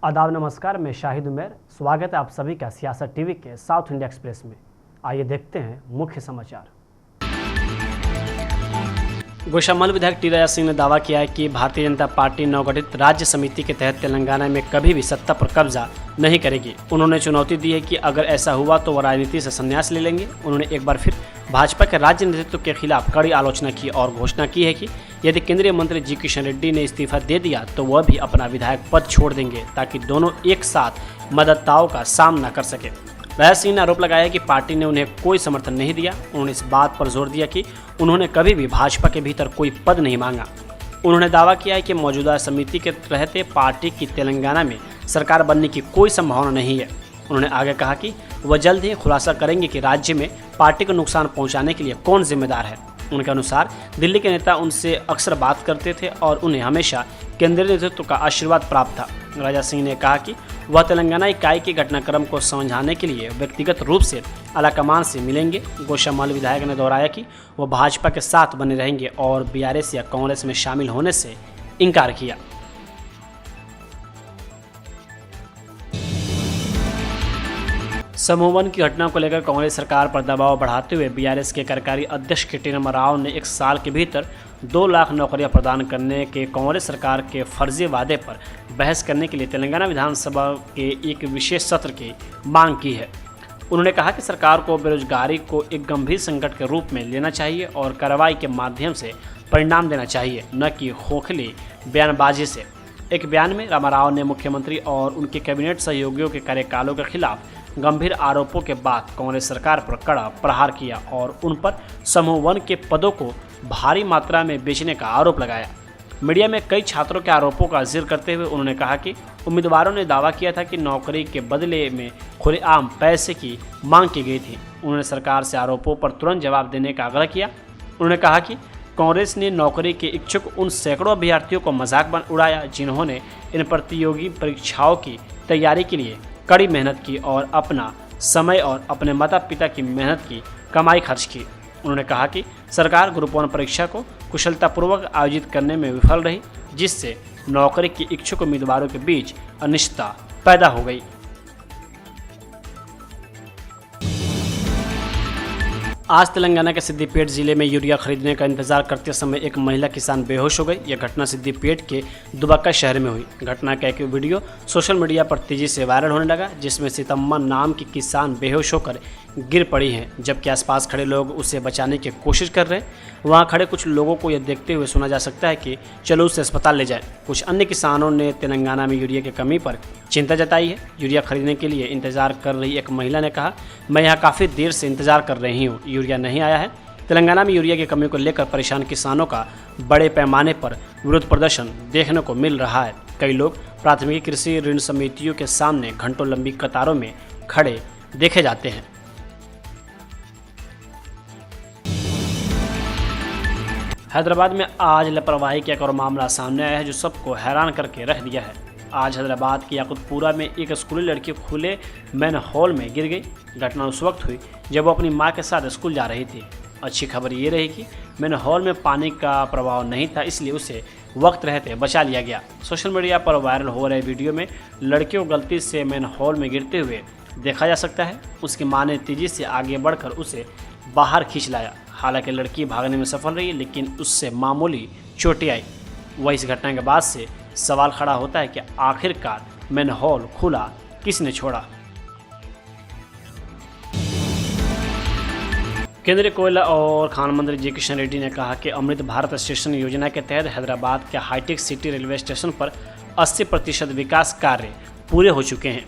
आदाब नमस्कार, मैं शाहिद उमेर। स्वागत है आप सभी का सियासत टीवी के साउथ इंडिया एक्सप्रेस में। आइए देखते हैं मुख्य समाचार। गोशामल विधायक टी राजा सिंह ने दावा किया है कि भारतीय जनता पार्टी नवगठित राज्य समिति के तहत तेलंगाना में कभी भी सत्ता पर कब्जा नहीं करेगी। उन्होंने चुनौती दी है कि अगर ऐसा हुआ तो वह राजनीति से संन्यास ले लेंगे। उन्होंने एक बार फिर भाजपा के राज्य नेतृत्व के खिलाफ कड़ी आलोचना की और घोषणा की है कि यदि केंद्रीय मंत्री जी किशन रेड्डी ने इस्तीफा दे दिया तो वह भी अपना विधायक पद छोड़ देंगे ताकि दोनों एक साथ मददताओं का सामना कर सके। राजा सिंह ने आरोप लगाया कि पार्टी ने उन्हें कोई समर्थन नहीं दिया। उन्होंने इस बात पर जोर दिया कि उन्होंने कभी भी भाजपा के भीतर कोई पद नहीं मांगा। उन्होंने दावा किया है कि मौजूदा समिति के रहते पार्टी की तेलंगाना में सरकार बनने की कोई संभावना नहीं है। उन्होंने आगे कहा कि वह जल्द ही खुलासा करेंगे कि राज्य में पार्टी को नुकसान पहुंचाने के लिए कौन जिम्मेदार है। उनके अनुसार दिल्ली के नेता उनसे अक्सर बात करते थे और उन्हें हमेशा केंद्रीय नेतृत्व का आशीर्वाद प्राप्त था। राजा सिंह ने कहा कि वह तेलंगाना इकाई के घटनाक्रम को समझाने के लिए व्यक्तिगत रूप से आलाकमान से मिलेंगे। गोशामल विधायक ने दोहराया कि वह भाजपा के साथ बने रहेंगे और बीआरएस या कांग्रेस में शामिल होने से इनकार किया। समूह वन की घटना को लेकर कांग्रेस सरकार पर दबाव बढ़ाते हुए बीआरएस के कार्यकारी अध्यक्ष के.टी. रामाराव ने 1 साल के भीतर 2 लाख नौकरियां प्रदान करने के कांग्रेस सरकार के फर्जी वादे पर बहस करने के लिए तेलंगाना विधानसभा के एक विशेष सत्र की मांग की है। उन्होंने कहा कि सरकार को बेरोजगारी को एक गंभीर संकट के रूप में लेना चाहिए और कार्रवाई के माध्यम से परिणाम देना चाहिए, न कि खोखली बयानबाजी से। एक बयान में रामाराव ने मुख्यमंत्री और उनके कैबिनेट सहयोगियों के कार्यकालों के खिलाफ गंभीर आरोपों के बाद कांग्रेस सरकार पर कड़ा प्रहार किया और उन पर समूह वन के पदों को भारी मात्रा में बेचने का आरोप लगाया। मीडिया में कई छात्रों के आरोपों का जिक्र करते हुए उन्होंने कहा कि उम्मीदवारों ने दावा किया था कि नौकरी के बदले में खुलेआम पैसे की मांग की गई थी। उन्होंने सरकार से आरोपों पर तुरंत जवाब देने का आग्रह किया। उन्होंने कहा कि कांग्रेस ने नौकरी के इच्छुक उन सैकड़ों अभ्यर्थियों को मजाक उड़ाया जिन्होंने इन प्रतियोगी परीक्षाओं की तैयारी के लिए कड़ी मेहनत की और अपना समय और अपने माता पिता की मेहनत की कमाई खर्च की। उन्होंने कहा कि सरकार ग्रुप 1 परीक्षा को कुशलतापूर्वक आयोजित करने में विफल रही, जिससे नौकरी के इच्छुक उम्मीदवारों के बीच अनिश्चितता पैदा हो गई। आज तेलंगाना के सिद्दीपेट जिले में यूरिया खरीदने का इंतजार करते समय एक महिला किसान बेहोश हो गई। यह घटना सिद्दीपेट के दुबक्का शहर में हुई। घटना का एक वीडियो सोशल मीडिया पर तेजी से वायरल होने लगा, जिसमें सीतम्मा नाम की किसान बेहोश होकर गिर पड़ी हैं, जबकि आसपास खड़े लोग उसे बचाने की कोशिश कर रहे हैं। वहां खड़े कुछ लोगों को यह देखते हुए सुना जा सकता है कि चलो उसे अस्पताल ले जाए। कुछ अन्य किसानों ने तेलंगाना में यूरिया की कमी पर चिंता जताई है। यूरिया खरीदने के लिए इंतजार कर रही एक महिला ने कहा, मैं यहाँ काफ़ी देर से इंतजार कर रही हूँ, यूरिया नहीं आया है। तेलंगाना में यूरिया की कमी को लेकर परेशान किसानों का बड़े पैमाने पर विरोध प्रदर्शन देखने को मिल रहा है। कई लोग प्राथमिक कृषि ऋण समितियों के सामने घंटों लंबी कतारों में खड़े देखे जाते हैं। हैदराबाद में आज लापरवाही का एक और मामला सामने आया है जो सबको हैरान करके रख दिया है। आज हैदराबाद के याकुतपुरा में एक स्कूली लड़की खुले मैन हॉल में गिर गई। घटना उस वक्त हुई जब वो अपनी मां के साथ स्कूल जा रही थी। अच्छी खबर ये रही कि मैन हॉल में पानी का प्रभाव नहीं था, इसलिए उसे वक्त रहते बचा लिया गया। सोशल मीडिया पर वायरल हो रहे वीडियो में लड़की को गलती से मैन हॉल में गिरते हुए देखा जा सकता है। उसकी मां ने तेजी से आगे बढ़कर उसे बाहर खींच लाया। हालांकि लड़की भागने में सफल रही, लेकिन उससे मामूली चोटें आई। वह इस घटना के बाद से सवाल खड़ा होता है कि आखिरकार मैन हॉल खुला किसने छोड़ा। केंद्रीय कोयला और खान मंत्री जी किशन रेड्डी ने कहा कि अमृत भारत स्टेशन योजना के तहत हैदराबाद के हाईटेक सिटी रेलवे स्टेशन पर 80% विकास कार्य पूरे हो चुके हैं।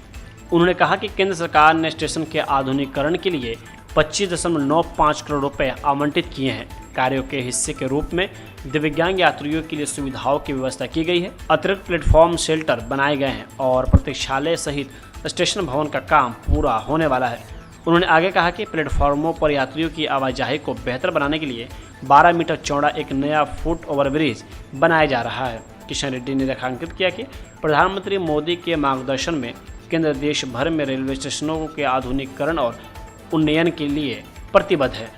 उन्होंने कहा कि केंद्र सरकार ने स्टेशन के आधुनिकीकरण के लिए 25.95 करोड़ रुपए आवंटित किए हैं। कार्यों के हिस्से के रूप में दिव्यांग यात्रियों के लिए सुविधाओं की व्यवस्था की गई है। अतिरिक्त प्लेटफॉर्म शेल्टर बनाए गए हैं और प्रतीक्षालय सहित स्टेशन भवन का काम पूरा होने वाला है। उन्होंने आगे कहा कि प्लेटफॉर्मों पर यात्रियों की आवाजाही को बेहतर बनाने के लिए 12 मीटर चौड़ा एक नया फुट ओवरब्रिज बनाया जा रहा है। किशन रेड्डी ने रेखांकित किया कि प्रधानमंत्री मोदी के मार्गदर्शन में केंद्र देश भर में रेलवे स्टेशनों के आधुनिकीकरण और उन्नयन के लिए प्रतिबद्ध है।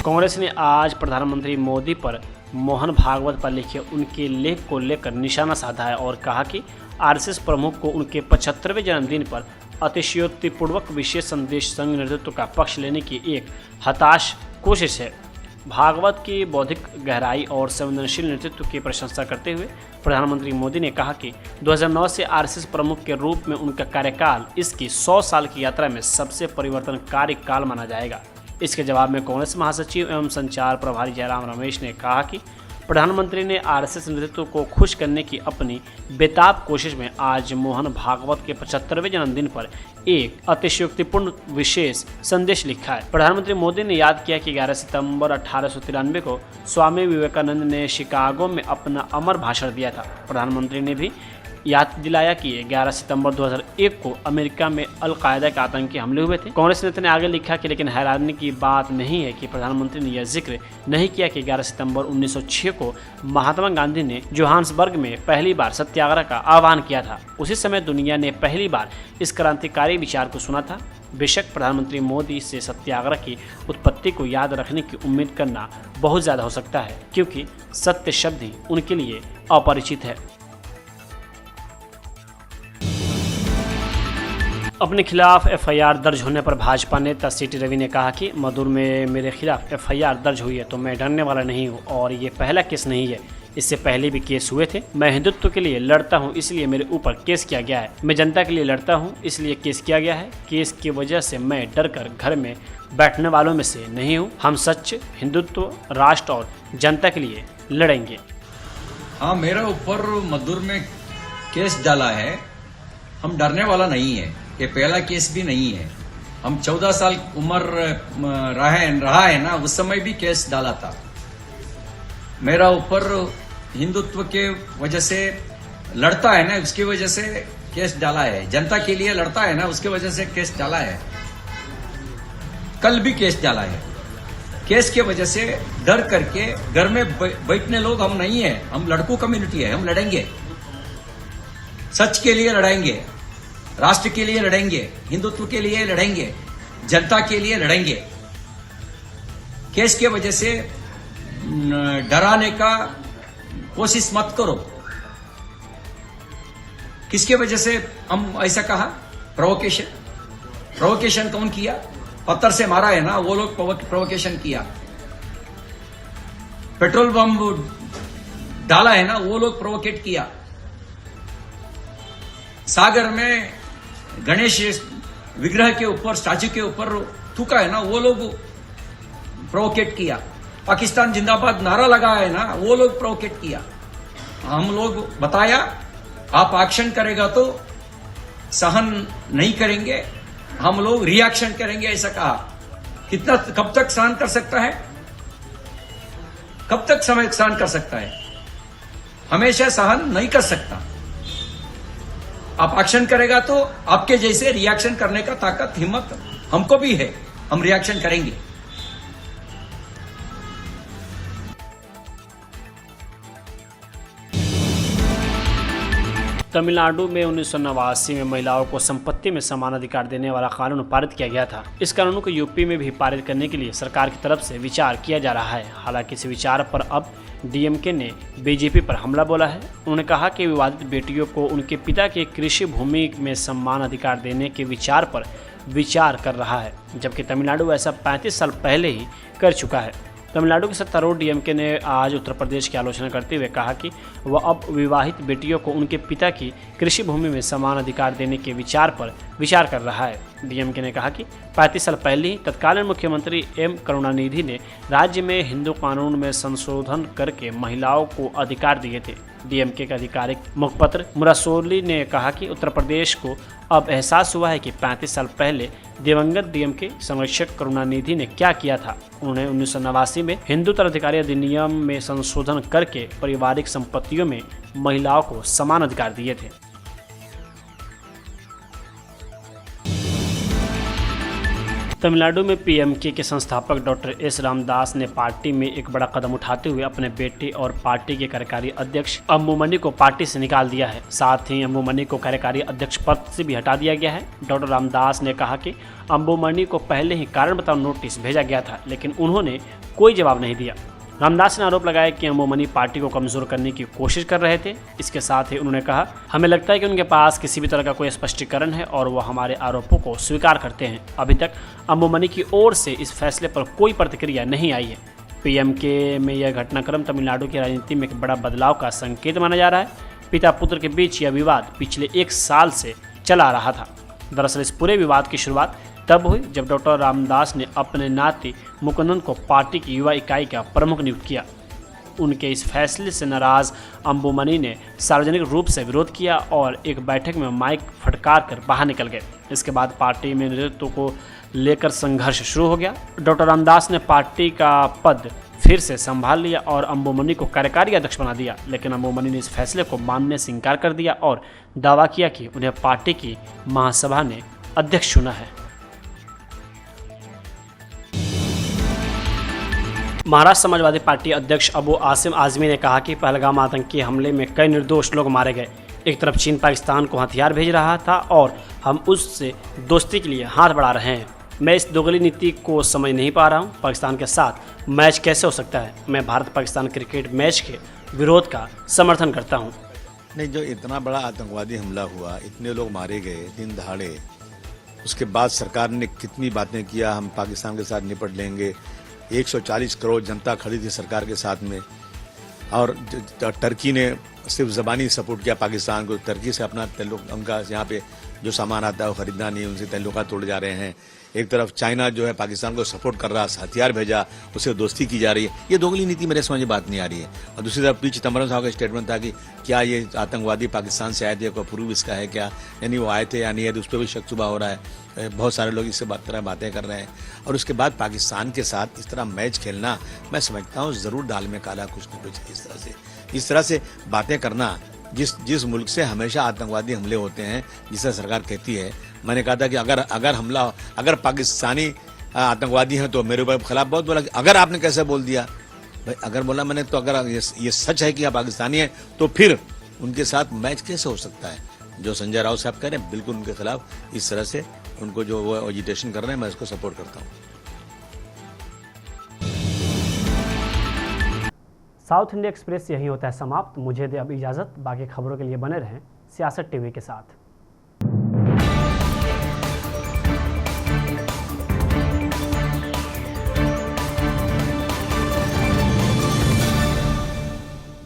कांग्रेस ने आज प्रधानमंत्री मोदी पर मोहन भागवत पर लिखे उनके लेख को लेकर निशाना साधा है और कहा कि आरएसएस प्रमुख को उनके 75वें जन्मदिन पर अतिशयोक्तिपूर्वक विशेष संदेश संघ नेतृत्व का पक्ष लेने की एक हताश कोशिश है। भागवत की बौद्धिक गहराई और संवेदनशील नेतृत्व की प्रशंसा करते हुए प्रधानमंत्री मोदी ने कहा कि 2009 से आरएसएस प्रमुख के रूप में उनका कार्यकाल इसकी 100 साल की यात्रा में सबसे परिवर्तनकारी काल माना जाएगा। इसके जवाब में कांग्रेस महासचिव एवं संचार प्रभारी जयराम रमेश ने कहा कि प्रधानमंत्री ने आरएसएस नेतृत्व को खुश करने की अपनी बेताब कोशिश में आज मोहन भागवत के 75वें जन्मदिन पर एक अतिशयोक्तिपूर्ण विशेष संदेश लिखा है। प्रधानमंत्री मोदी ने याद किया कि 11 सितंबर 1893 को स्वामी विवेकानंद ने शिकागो में अपना अमर भाषण दिया था। प्रधानमंत्री ने भी याद दिलाया कि 11 सितंबर 2001 को अमेरिका में अल-कायदा के आतंकी हमले हुए थे। कांग्रेस नेता ने आगे लिखा कि लेकिन हैरानी की बात नहीं है कि प्रधानमंत्री ने यह जिक्र नहीं किया कि 11 सितंबर 1906 को महात्मा गांधी ने जोहान्सबर्ग में पहली बार सत्याग्रह का आह्वान किया था। उसी समय दुनिया ने पहली बार इस क्रांतिकारी विचार को सुना था। बेशक प्रधानमंत्री मोदी से सत्याग्रह की उत्पत्ति को याद रखने की उम्मीद करना बहुत ज़्यादा हो सकता है, क्योंकि सत्य शब्द ही उनके लिए अपरिचित है। अपने खिलाफ एफआईआर दर्ज होने पर भाजपा नेता सीटी रवि ने कहा कि मधुर में मेरे खिलाफ एफआईआर दर्ज हुई है तो मैं डरने वाला नहीं हूँ और ये पहला केस नहीं है, इससे पहले भी केस हुए थे। मैं हिंदुत्व के लिए लड़ता हूँ इसलिए मेरे ऊपर केस किया गया है। मैं जनता के लिए लड़ता हूँ इसलिए केस किया गया है। केस की वजह से मैं डर कर घर में बैठने वालों में से नहीं हूँ। हम सच, हिंदुत्व, राष्ट्र और जनता के लिए लड़ेंगे। हाँ, मेरा ऊपर मधुर में केस डाला है। हम डरने वाला नहीं है। ये पहला केस भी नहीं है। हम 14 साल उम्र रहा है ना, उस समय भी केस डाला था। मेरा ऊपर हिंदुत्व के वजह से लड़ता है ना, उसकी वजह से केस डाला है। जनता के लिए लड़ता है ना, उसकी वजह से केस डाला है। कल भी केस डाला है। केस के वजह से डर करके घर में बैठने लोग हम नहीं है। हम लड़कों कम्युनिटी है। हम लड़ेंगे, सच के लिए लड़ेंगे, राष्ट्र के लिए लड़ेंगे, हिंदुत्व के लिए लड़ेंगे, जनता के लिए लड़ेंगे। केस के वजह से डराने का कोशिश मत करो। किसके वजह से हम ऐसा कहा? प्रोवोकेशन कौन किया? पत्थर से मारा है ना, वो लोग प्रोवोकेशन किया। पेट्रोल बम डाला है ना, वो लोग प्रोवोकेट किया। सागर में गणेश विग्रह के ऊपर, स्टैच्यू के ऊपर थूका है ना, वो लोग प्रोवोकेट किया। पाकिस्तान जिंदाबाद नारा लगा है ना, वो लोग प्रोवोकेट किया। हम लोग बताया आप एक्शन करेगा तो सहन नहीं करेंगे, हम लोग रिएक्शन करेंगे, ऐसा कहा। कब तक सहन कर सकता है? कब तक समय सहन कर सकता है? हमेशा सहन नहीं कर सकता। आप एक्शन करेगा तो आपके जैसे रिएक्शन करने का ताकत, हिम्मत हमको भी है। हम रिएक्शन करेंगे। तमिलनाडु में 1989 में महिलाओं को संपत्ति में समान अधिकार देने वाला कानून पारित किया गया था। इस कानून को यूपी में भी पारित करने के लिए सरकार की तरफ से विचार किया जा रहा है। हालांकि इस विचार पर अब डीएमके ने बीजेपी पर हमला बोला है। उन्होंने कहा कि विवादित बेटियों को उनके पिता के कृषि भूमि में समान अधिकार देने के विचार पर विचार कर रहा है, जबकि तमिलनाडु ऐसा 35 साल पहले ही कर चुका है। तमिलनाडु के सत्तारूढ़ डीएमके ने आज उत्तर प्रदेश की आलोचना करते हुए कहा कि वह अब विवाहित बेटियों को उनके पिता की कृषि भूमि में समान अधिकार देने के विचार पर विचार कर रहा है। डीएमके ने कहा कि 35 साल पहले ही तत्कालीन मुख्यमंत्री एम करुणानिधि ने राज्य में हिंदू कानून में संशोधन करके महिलाओं को अधिकार दिए थे। डीएमके के आधिकारिक मुखपत्र मुरासोली ने कहा कि उत्तर प्रदेश को अब एहसास हुआ है कि 35 साल पहले दिवंगत डीएमके संरक्षक करुणानिधि ने क्या किया था। उन्होंने 1989 में हिंदू उत्तराधिकारी अधिनियम में संशोधन करके पारिवारिक संपत्तियों में महिलाओं को समान अधिकार दिए थे। तमिलनाडु में पीएमके के संस्थापक डॉक्टर एस रामदास ने पार्टी में एक बड़ा कदम उठाते हुए अपने बेटे और पार्टी के कार्यकारी अध्यक्ष अंबुमणि को पार्टी से निकाल दिया है। साथ ही अंबुमणि को कार्यकारी अध्यक्ष पद से भी हटा दिया गया है। डॉक्टर रामदास ने कहा कि अंबुमणि को पहले ही कारण बताओ नोटिस भेजा गया था, लेकिन उन्होंने कोई जवाब नहीं दिया। रामदास ने आरोप लगाया कि अम्बुमनी पार्टी को कमजोर करने की कोशिश कर रहे थे। इसके साथ ही उन्होंने कहा, हमें लगता है कि उनके पास किसी भी तरह का कोई स्पष्टीकरण है और वो हमारे आरोपों को स्वीकार करते हैं। अभी तक अम्बुमनी की ओर से इस फैसले पर कोई प्रतिक्रिया नहीं आई है। पीएमके में यह घटनाक्रम तमिलनाडु की राजनीति में एक बड़ा बदलाव का संकेत माना जा रहा है। पिता पुत्र के बीच यह विवाद पिछले 1 साल से चला आ रहा था। दरअसल इस पूरे विवाद की शुरुआत तब हुई जब डॉक्टर रामदास ने अपने नाती मुकुंदन को पार्टी की युवा इकाई का प्रमुख नियुक्त किया। उनके इस फैसले से नाराज अम्बुमनी ने सार्वजनिक रूप से विरोध किया और एक बैठक में माइक फटकार कर बाहर निकल गए। इसके बाद पार्टी में नेतृत्व को लेकर संघर्ष शुरू हो गया। डॉक्टर रामदास ने पार्टी का पद फिर से संभाल लिया और अम्बुमनी को कार्यकारी अध्यक्ष बना दिया, लेकिन अम्बुमनी ने इस फैसले को मानने से इनकार कर दिया और दावा किया कि उन्हें पार्टी की महासभा ने अध्यक्ष चुना है। महाराष्ट्र समाजवादी पार्टी अध्यक्ष अबू आसिम आजमी ने कहा कि पहलगाम आतंकी हमले में कई निर्दोष लोग मारे गए। एक तरफ चीन पाकिस्तान को हथियार भेज रहा था और हम उससे दोस्ती के लिए हाथ बढ़ा रहे हैं। मैं इस दोगली नीति को समझ नहीं पा रहा हूं। पाकिस्तान के साथ मैच कैसे हो सकता है? मैं भारत पाकिस्तान क्रिकेट मैच के विरोध का समर्थन करता हूं। नहीं, जो इतना बड़ा आतंकवादी हमला हुआ, इतने लोग मारे गए दिन दहाड़े, उसके बाद सरकार ने कितनी बातें किया, हम पाकिस्तान के साथ निपट लेंगे। 140 करोड़ जनता खड़ी थी सरकार के साथ में, और टर्की ने सिर्फ ज़बानी सपोर्ट किया पाकिस्तान को। टर्की से अपना ताल्लुक, उनका यहाँ पे जो सामान आता है वो खरीदना नहीं, उनसे ताल्लुकात तोड़ जा रहे हैं। एक तरफ चाइना जो है पाकिस्तान को सपोर्ट कर रहा है, हथियार भेजा, उससे दोस्ती की जा रही है। ये दोगली नीति मेरे समझ में बात नहीं आ रही है। और दूसरी तरफ पी चिदम्बरम साहब का स्टेटमेंट था कि क्या ये आतंकवादी पाकिस्तान से आए थे, कोई प्रूफ इसका है क्या, यानी वो आए थे या नहीं है, तो उस पर भी शक शुबा हो रहा है। बहुत सारे लोग इससे तरह बातें कर रहे हैं। और उसके बाद पाकिस्तान के साथ इस तरह मैच खेलना, मैं समझता हूँ ज़रूर दाल में काला कुछ न कुछ। इस तरह से बातें करना, जिस मुल्क से हमेशा आतंकवादी हमले होते हैं, जिसे सरकार कहती है, मैंने कहा था कि अगर पाकिस्तानी आतंकवादी हैं तो मेरे खिलाफ बहुत बोला। अगर आपने कैसे बोल दिया भाई? अगर बोला मैंने तो अगर ये सच है कि आप पाकिस्तानी हैं तो फिर उनके साथ मैच कैसे हो सकता है? जो संजय राउत साहब कह रहे हैं, बिल्कुल उनके खिलाफ इस तरह से उनको जो वो एजिटेशन कर रहे हैं, मैं इसको सपोर्ट करता हूँ। साउथ इंडिया एक्सप्रेस यहीं होता है समाप्त। मुझे दे अब इजाज़त। बाकी खबरों के लिए बने रहें सियासत टीवी के साथ।